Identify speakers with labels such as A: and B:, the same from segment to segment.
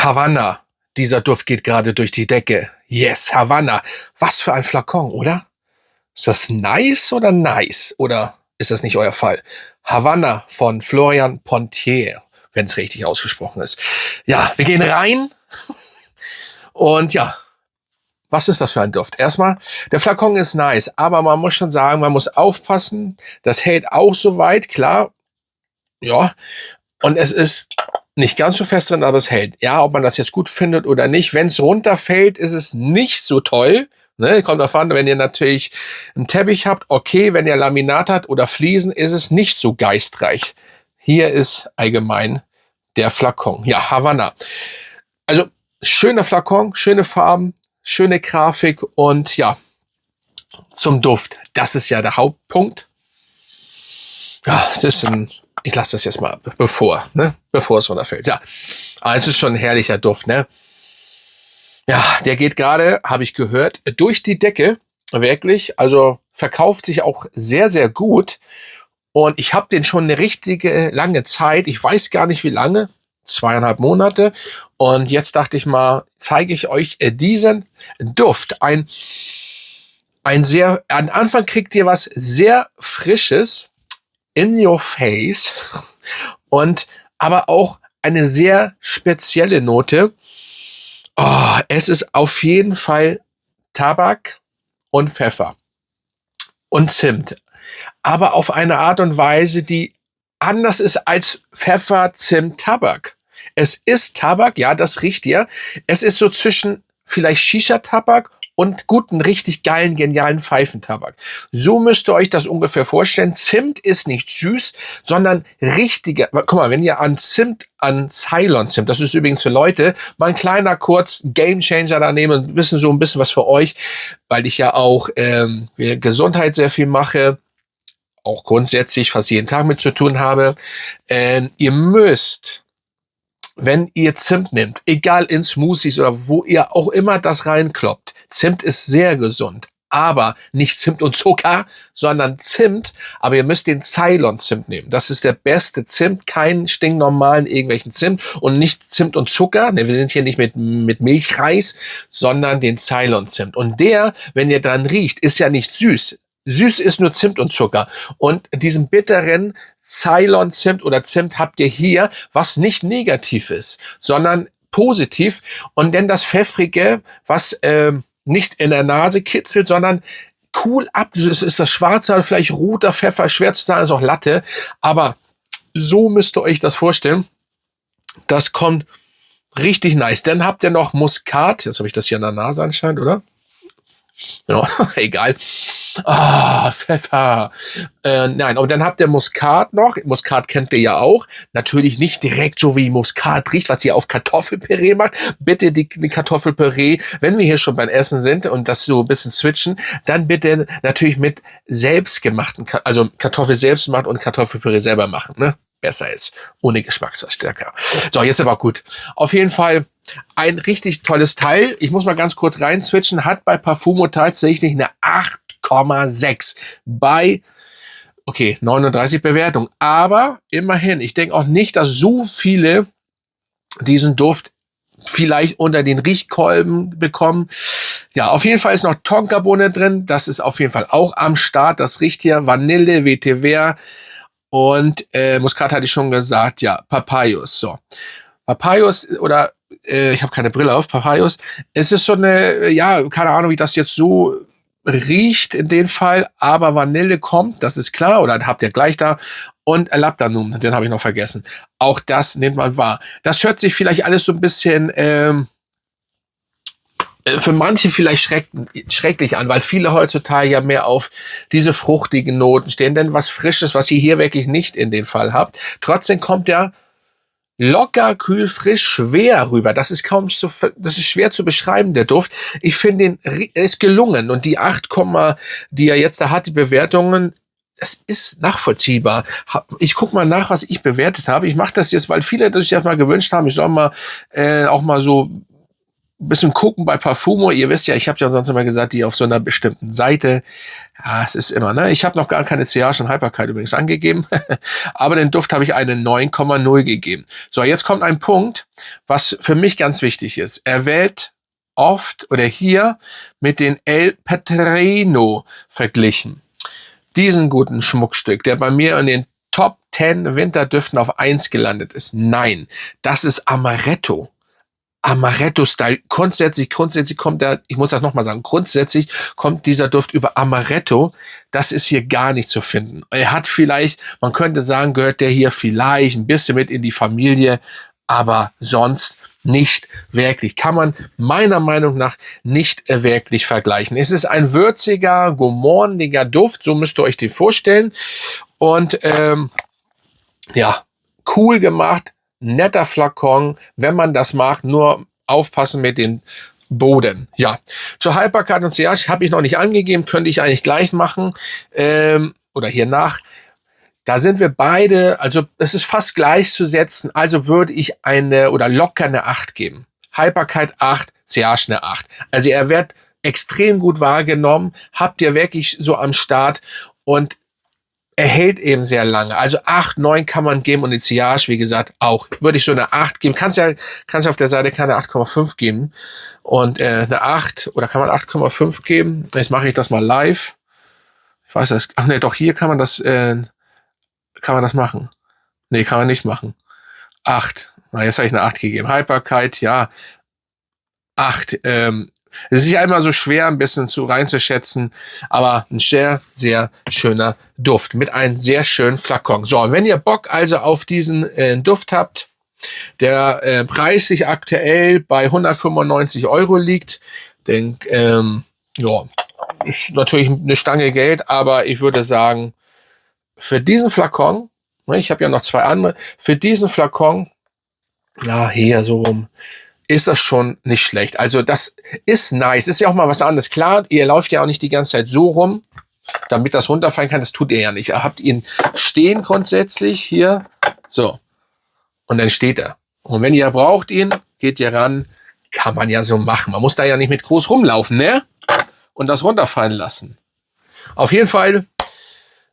A: Havanna. Dieser Duft geht gerade durch die Decke. Yes, Havanna. Was für ein Flakon, oder? Ist das nice oder nice? Oder ist das nicht euer Fall? Havanna von Florian Pontier, wenn es richtig ausgesprochen ist. Ja, wir gehen rein. Und ja, was ist das für ein Duft? Erstmal, der Flakon ist nice, aber man muss schon sagen, man muss aufpassen. Das hält auch soweit, klar. Ja, und es ist nicht ganz so fest drin, aber es hält. Ja, ob man das jetzt gut findet oder nicht. Wenn es runterfällt, ist es nicht so toll. Ne, kommt davon an, wenn ihr natürlich einen Teppich habt, okay, wenn ihr Laminat habt oder Fliesen, ist es nicht so geistreich. Hier ist allgemein der Flakon. Ja, Havanna. Also, schöner Flakon, schöne Farben, schöne Grafik und ja, zum Duft. Das ist ja der Hauptpunkt. Ja, es ist ich lasse das jetzt mal bevor es runterfällt. Ja, aber es ist schon ein herrlicher Duft, ne? Ja, der geht gerade, habe ich gehört, durch die Decke, wirklich. Also verkauft sich auch sehr, sehr gut. Und ich habe den schon eine richtige lange Zeit. Ich weiß gar nicht wie lange. 2,5 Monate. Und jetzt dachte ich mal, zeige ich euch diesen Duft. Am Anfang kriegt ihr was sehr Frisches in your face. Und aber auch eine sehr spezielle Note. Oh, es ist auf jeden Fall Tabak und Pfeffer und Zimt, aber auf eine Art und Weise, die anders ist als Pfeffer, Zimt, Tabak. Es ist Tabak, ja, das riecht ihr. Es ist so zwischen vielleicht Shisha-Tabak und guten, richtig geilen, genialen Pfeifentabak. So müsst ihr euch das ungefähr vorstellen. Zimt ist nicht süß, sondern richtige, guck mal, wenn ihr an Ceylon-Zimt, das ist übrigens für Leute, mal ein kleiner kurz Gamechanger da nehmen und wissen so ein bisschen was für euch, weil ich ja auch Gesundheit sehr viel mache, auch grundsätzlich fast jeden Tag mit zu tun habe. Ihr müsst, wenn ihr Zimt nehmt, egal in Smoothies oder wo ihr auch immer das reinkloppt, Zimt ist sehr gesund, aber nicht Zimt und Zucker, sondern Zimt, aber ihr müsst den Ceylon-Zimt nehmen. Das ist der beste Zimt, keinen stinknormalen irgendwelchen Zimt und nicht Zimt und Zucker, ne, wir sind hier nicht mit Milchreis, sondern den Ceylon-Zimt. Und der, wenn ihr dran riecht, ist ja nicht süß. Süß ist nur Zimt und Zucker. Und diesen bitteren Ceylon-Zimt oder Zimt habt ihr hier, was nicht negativ ist, sondern positiv. Und dann das Pfeffrige, was nicht in der Nase kitzelt, sondern cool ab. Es ist das schwarze oder vielleicht roter Pfeffer, schwer zu sagen, ist auch Latte. Aber so müsst ihr euch das vorstellen. Das kommt richtig nice. Dann habt ihr noch Muskat. Jetzt habe ich das hier an der Nase anscheinend, oder? Ja, egal. Ah, Pfeffer. Nein, und dann habt ihr Muskat noch. Muskat kennt ihr ja auch. Natürlich nicht direkt so wie Muskat riecht, was ihr auf Kartoffelpüree macht. Bitte die Kartoffelpüree, wenn wir hier schon beim Essen sind und das so ein bisschen switchen, dann bitte natürlich mit selbstgemachten, also Kartoffel selbst gemacht und Kartoffelpüree selber machen, ne? Besser ist. Ohne Geschmacksverstärker. So, jetzt aber gut. Auf jeden Fall ein richtig tolles Teil. Ich muss mal ganz kurz rein switchen. Hat bei Parfumo tatsächlich eine 8,6 bei, okay, 39 Bewertungen. Aber immerhin, ich denke auch nicht, dass so viele diesen Duft vielleicht unter den Riechkolben bekommen. Ja, auf jeden Fall ist noch Tonkabohne drin. Das ist auf jeden Fall auch am Start. Das riecht hier Vanille, Vetiver und Muskat hatte ich schon gesagt. Ja, Papayus. So, Papayus oder ich habe keine Brille auf, Papayus. Es ist so eine, ja, keine Ahnung, wie das jetzt so riecht in dem Fall, aber Vanille kommt, das ist klar, oder habt ihr gleich da. Und Labdanum, den habe ich noch vergessen. Auch das nimmt man wahr. Das hört sich vielleicht alles so ein bisschen für manche vielleicht schrecklich an, weil viele heutzutage ja mehr auf diese fruchtigen Noten stehen, denn was Frisches, was ihr hier wirklich nicht in dem Fall habt. Trotzdem kommt der locker, kühl, frisch, schwer rüber. Das ist das ist schwer zu beschreiben, der Duft. Ich finde er ist gelungen und die 8, die er jetzt da hat, die Bewertungen, das ist nachvollziehbar. Ich guck mal nach, was ich bewertet habe. Ich mache das jetzt, weil viele das sich mal gewünscht haben, ich soll mal auch mal so ein bisschen gucken bei Parfumo. Ihr wisst ja, ich habe ja sonst immer gesagt, die auf so einer bestimmten Seite. Ja, es ist immer, ne? Ich habe noch gar keine CH und Haltbarkeit übrigens angegeben. Aber den Duft habe ich eine 9,0 gegeben. So, jetzt kommt ein Punkt, was für mich ganz wichtig ist. Er wählt oft oder hier mit den El Petrino verglichen. Diesen guten Schmuckstück, der bei mir in den Top 10 Winterdüften auf 1 gelandet ist. Nein, das ist Amaretto. Amaretto-Style. Grundsätzlich kommt da, ich muss das nochmal sagen, grundsätzlich kommt dieser Duft über Amaretto. Das ist hier gar nicht zu finden. Er hat vielleicht, man könnte sagen, gehört der hier vielleicht ein bisschen mit in die Familie, aber sonst nicht wirklich. Kann man meiner Meinung nach nicht wirklich vergleichen. Es ist ein würziger, gourmandiger Duft, so müsst ihr euch den vorstellen. Und ja, cool gemacht. Netter Flakon, wenn man das mag, nur aufpassen mit dem Boden. Ja, zur Haltbarkeit und CH habe ich noch nicht angegeben, könnte ich eigentlich gleich machen oder hier nach. Da sind wir beide, also es ist fast gleichzusetzen, also würde ich eine oder locker eine 8 geben. Haltbarkeit 8, CH eine 8. Also er wird extrem gut wahrgenommen, habt ihr wirklich so am Start und er hält eben sehr lange. Also 8, 9 kann man geben und die CH, wie gesagt, auch. Würde ich so eine 8 geben. Kannst ja auf der Seite keine 8,5 geben. Und eine 8, oder kann man 8,5 geben? Jetzt mache ich das mal live. Ich weiß das. Ach ne, doch, hier kann man das machen. Nee, kann man nicht machen. 8. Na, jetzt habe ich eine 8 gegeben. Haltbarkeit, ja. 8. Es ist ja immer so schwer, ein bisschen reinzuschätzen, aber ein sehr, sehr schöner Duft mit einem sehr schönen Flakon. So, wenn ihr Bock also auf diesen Duft habt, der Preis sich aktuell bei 195 € liegt, denn ja, ist natürlich eine Stange Geld, aber ich würde sagen, für diesen Flakon, ne, ich habe ja noch 2 andere, für diesen Flakon, ja, hier so rum, ist das schon nicht schlecht. Also das ist nice. Ist ja auch mal was anderes. Klar, ihr lauft ja auch nicht die ganze Zeit so rum, damit das runterfallen kann. Das tut ihr ja nicht. Ihr habt ihn stehen grundsätzlich hier. So. Und dann steht er. Und wenn ihr braucht ihn, geht ihr ran. Kann man ja so machen. Man muss da ja nicht mit groß rumlaufen, ne? Und das runterfallen lassen. Auf jeden Fall,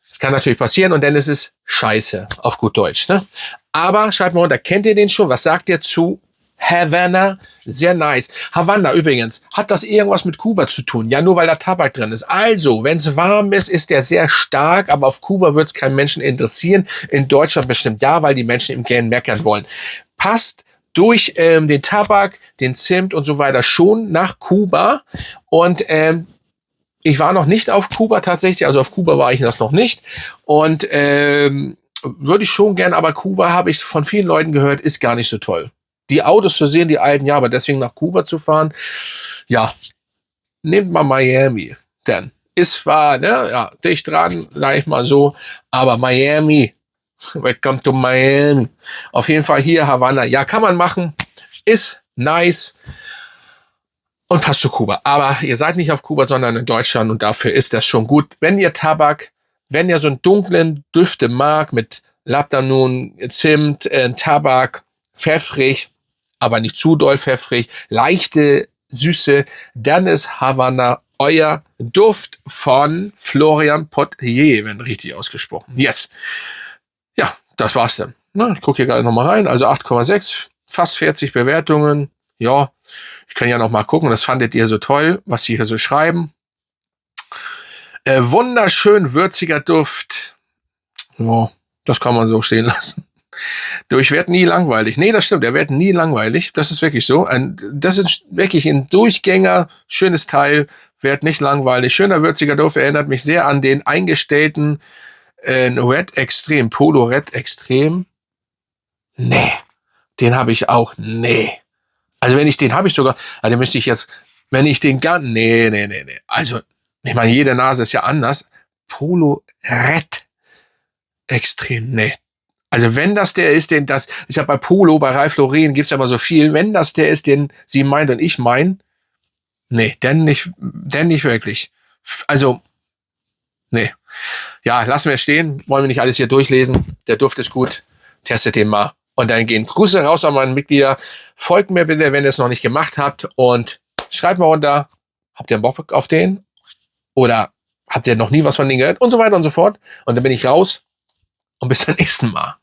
A: das kann natürlich passieren und dann ist es scheiße, auf gut Deutsch, ne? Aber schreibt mal runter, kennt ihr den schon? Was sagt ihr zu Havana? Sehr nice. Havanna übrigens, hat das irgendwas mit Kuba zu tun? Ja, nur weil da Tabak drin ist. Also, wenn es warm ist, ist der sehr stark, aber auf Kuba wird es keinen Menschen interessieren. In Deutschland bestimmt ja, weil die Menschen im gern meckern wollen. Passt durch den Tabak, den Zimt und so weiter schon nach Kuba. Und ich war noch nicht auf Kuba tatsächlich, also auf Kuba war ich das noch nicht. Und würde ich schon gern, aber Kuba habe ich von vielen Leuten gehört, ist gar nicht so toll. Die Autos zu sehen, die alten, ja, aber deswegen nach Kuba zu fahren, ja, nehmt mal Miami, denn ist zwar, ne, ja, dicht dran, sag ich mal so, aber Miami, welcome to Miami. Auf jeden Fall hier Havanna, ja, kann man machen, ist nice und passt zu Kuba. Aber ihr seid nicht auf Kuba, sondern in Deutschland und dafür ist das schon gut. Wenn ihr Tabak, wenn ihr so einen dunklen Düfte mag mit Labdanun, Zimt, Tabak, pfeffrig, aber nicht zu doll pfeffrig, leichte Süße, dann ist Havanna euer Duft von Florian Pottier, wenn richtig ausgesprochen. Yes. Ja, das war's dann. Ich gucke hier gerade nochmal rein. Also 8,6, fast 40 Bewertungen. Ja, ich kann ja noch mal gucken. Das fandet ihr so toll, was sie hier so schreiben. Wunderschön würziger Duft. Ja, das kann man so stehen lassen. Ich werde nie langweilig. Nee, das stimmt, er wird nie langweilig. Das ist wirklich so. Das ist wirklich ein Durchgänger, schönes Teil, wird nicht langweilig. Schöner, würziger Duft, erinnert mich sehr an den eingestellten Red Extreme, Polo Red Extreme. Nee, den habe ich auch. Nee. Also wenn ich den habe ich sogar, also müsste ich jetzt, wenn ich den gar, nee. Also, ich meine, jede Nase ist ja anders. Polo Red Extrem, nee. Also wenn das der ist, den das ist ja bei Polo, bei Ralph Lauren gibt's ja immer so viel. Wenn das der ist, den sie meint und ich mein, nee, denn nicht wirklich. Also, nee. Ja, lassen wir es stehen. Wollen wir nicht alles hier durchlesen. Der Duft ist gut. Testet den mal. Und dann gehen Grüße raus an meine Mitglieder. Folgt mir bitte, wenn ihr es noch nicht gemacht habt. Und schreibt mal runter, habt ihr Bock auf den? Oder habt ihr noch nie was von denen gehört? Und so weiter und so fort. Und dann bin ich raus. Und bis zum nächsten Mal.